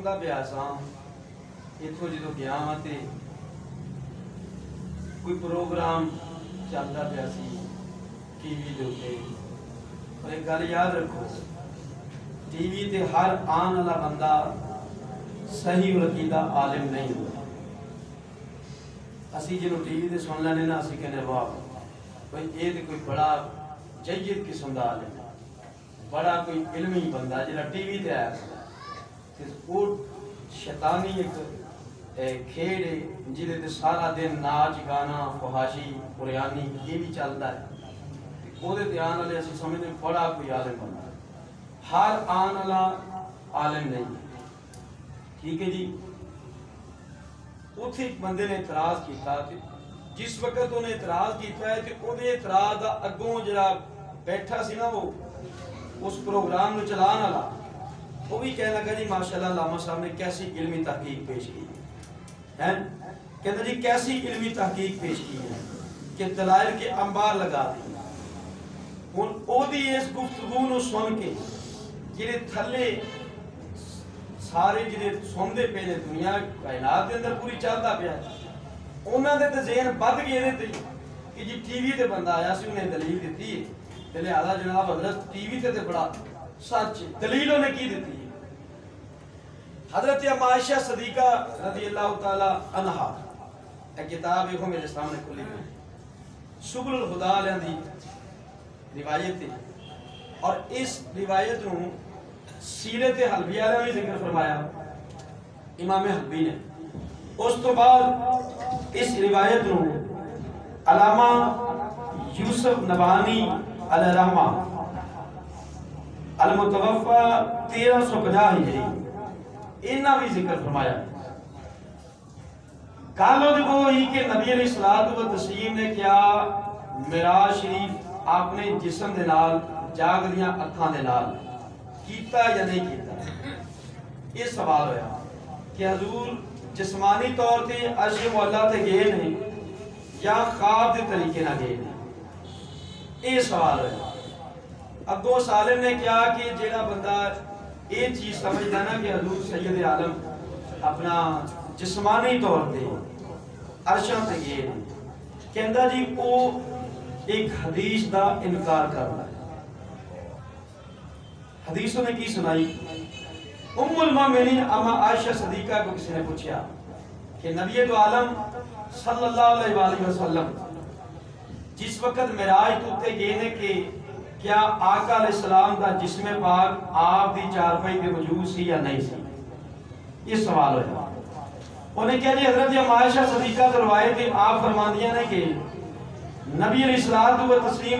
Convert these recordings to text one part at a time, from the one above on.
سنتا پیا سا اتوں جدو گیا ہاں تے کوئی پروگرام چلتا پیا سی ٹی وی دے اوتے اور ایک گل یاد رکھو ٹی وی تے ہر آن والا بندہ صحیح عقیدہ عالم نہیں ہوتا اسی جنہوں ٹی وی تے سن لینے نا اسی کہنے واہ بھائی یہ تے کوئی بڑا جید قسم دا عالم ہے بڑا کوئی علمی بندہ جڑا ٹی وی تے آیا وہ شیطانی ایک کھیڑ ہے جہدے تے سارا دن ناچ گانا فحاشی قریانی یہ بھی چلتا ہے وہ آن والے اسی سمجھتے بڑا کوئی عالم بندہ ہر آن والا عالم نہیں ٹھیک ہے جی اتنے ایک بندے نے اعتراض کیتا جس وقت انہیں اعتراض کیتا ہے کہ وہ اعتراض دا اگوں جڑا بیٹھا سی نا وہ اس پروگرام میں چلان والا وہ بھی کہنے لگا جی ماشاءاللہ علامہ صاحب نے کیسی علمی تحقیق پیش کی ہے کہتا جی کیسی علمی تحقیق پیش کی ہے کہ دلائل کے انبار لگا دی ہن او دی اس گفتگو نو سن کے جڑے تھلے سارے جڑے سوندے پے نے دنیا کائنات دے اندر پوری چلدا پیا انہاں دے تے ذہن بد گئے نے تے کہ جی ٹی وی تے بندہ آیا سی انہیں دلیل دتی ہے تے لہذا جناب حضرت ٹی وی تے بڑا سچ دلیل انہیں کی دیتی ہے حضرت عائشہ صدیقہ رضی اللہ تعالی عنہا ایک کتاب ایک میرے سامنے کھلی ہے سبل الہدی علیہ دی روایت ہے اور اس روایت کو سیرت حلبیہ نے بھی ذکر فرمایا امام حلبی نے اس تو بعد اس روایت کو علامہ یوسف نبہانی علیہ رحمہ المتوفہ 1350 ہجری انہاں بھی ذکر فرمایا کالو دیکھو ہی کہ نبی علیہ السلام نے کیا معراج شریف اپنے جسم دے نال جاگ دیاں اکھاں دے نال کیتا یا نہیں کیتا یہ سوال ہویا کہ حضور جسمانی طور تے عرش مولا تے گئے نہیں یا خواب دے طریقے نہ گئے نہیں یہ سوال ہویا اگو سالم نے کیا کہ جیڑا بندہ یہ چیز سمجھتا نا کہ حضور سید عالم اپنا جسمانی طور تے عرشاں تے گئے نہیں کہندا جی وہ ایک حدیث دا انکار کرنا ہے حدیثوں نے کی سنائی ام المومنین اما عائشہ صدیقہ کو کسی نے پوچھا کہ نبی دو عالم صلی اللہ علیہ وآلہ وسلم جس وقت معراج توتے گئے نے کہ کیا آقا علیہ السلام دا جسم پاک آپ دی چارپائی کے موجود سی یا نہیں سی یہ سوال ہویا انہیں کہا جی حضرت عائشہ صدیقہ تو روایت آپ فرماندیاں نے کہ نبی علیہ السلام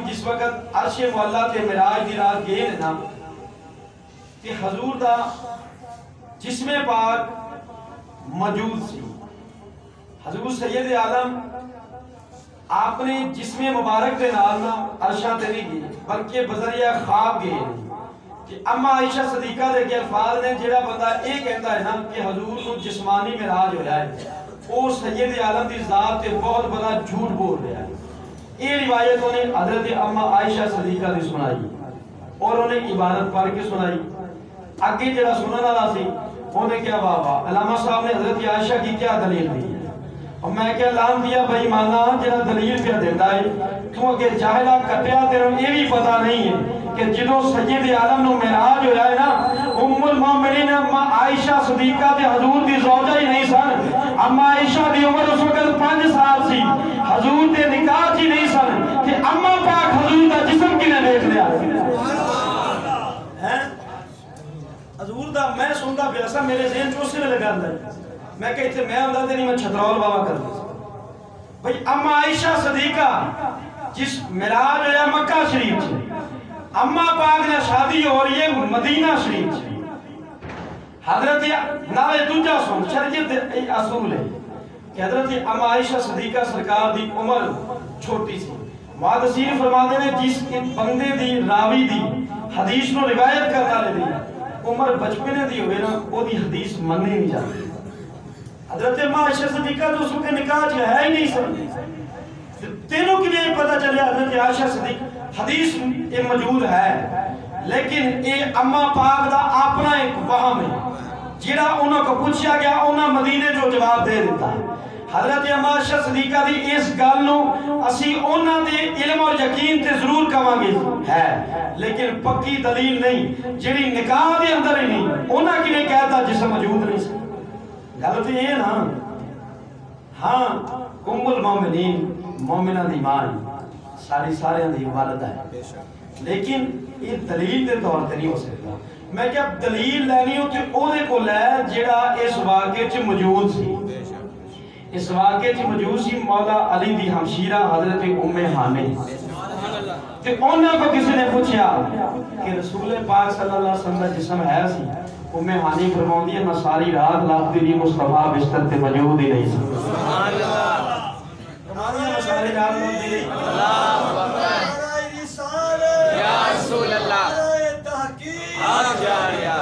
جس وقت عرش مولا تے معراج دی رات گئے نا کہ حضور دا جسم پاک موجود سی حضور سید عالم آپ نے جسم مبارک دے نال نہ عرشاں تے نہیں گئے بلکہ بذریعہ خواب گئے کہ اما عائشہ صدیقہ دے کے الفاظ نے جڑا بندہ یہ کہتا ہے نا کہ حضور کو جسمانی معراج ہو جائے وہ سید عالم دی ذات تے بہت بڑا جھوٹ بول رہا ہے یہ روایت انہیں حضرت اما عائشہ صدیقہ نے سنائی اور انہیں عبارت پڑھ کے سنائی آگے جڑا سنن والا سی انہیں کیا بابا علامہ صاحب نے حضرت عائشہ کی کیا دلیل دی اور میں کیا لام دیا بھائی مانا جڑا دلیل پہ دیتا ہے تو اگر جاہلہ کٹیا تیرے یہ بھی پتہ نہیں ہے کہ جدو سید عالم نو معراج ہو جائے نا ام المومنین اما عائشہ صدیقہ تے حضور دی زوجہ ہی نہیں سن اما عائشہ دی عمر اس وقت 5 سال سی حضور تے نکاح ہی نہیں سن کہ اما پاک حضور دا جسم کی نے دیکھ لیا حضور دا میں سنتا پیاسا میرے ذہن جو سے لگا ہے میں کہتے میں اندر دے نہیں میں چھتراول بابا کر دیں بھئی اما عائشہ صدیقہ جس معراج ہے مکہ شریف سے اما پاک نے شادی ہو رہی ہے مدینہ شریف سے حضرت نالے دوجہ سن شریعت اصول ہے کہ حضرت اما عائشہ صدیقہ سرکار دی عمر چھوٹی سی محدثین فرماتے ہیں جس بندے دی راوی دی حدیث نو روایت کرنا لے دی عمر بچپنے دی ہوئے نا وہ دی حدیث مننے نہیں جاتی حضرت عائشہ صدیقہ تو اس وقت نکاح ہے ہی نہیں سن تینوں کے لیے پتہ چلے حضرت عائشہ صدیقہ حدیث یہ موجود ہے لیکن یہ اما پاک دا اپنا ایک وہم ہے جڑا انہوں کو پوچھا گیا انہوں مدینے جو جواب دے دیتا ہے۔ حضرت اما عائشہ صدیقہ دی اس گل نو اسی انہاں دے علم اور یقین تے ضرور کہاں گے ہے، لیکن پکی دلیل نہیں جڑی نکاح دے اندر ہی نہیں، انہاں کی نہیں کہتا جسم موجود نہیں سی۔ گل تو یہ نا، ہاں ام المومنین مومنہ دی ماں سارے دی والدہ ہے، لیکن یہ دلیل دے طور تے نہیں ہو سکتا۔ میں کیا دلیل لینی ہو کہ او دے کو لے جڑا اس واقعے چ موجود سی، اس واقعے چ موجود سی مولا علی دی ہمشیرہ حضرت ام ہانے، کہ انہاں کو کسی نے پوچھا کہ رسول پاک صلی اللہ علیہ وسلم جسم ہے سی؟ ام ہانی فرماؤں دی میں ساری رات لابتی دی مصطفیٰ بستر تے موجود ہی نہیں سی۔ سبحان اللہ، میں ساری رات لابتی دی یا رسول اللہ، آ جا یا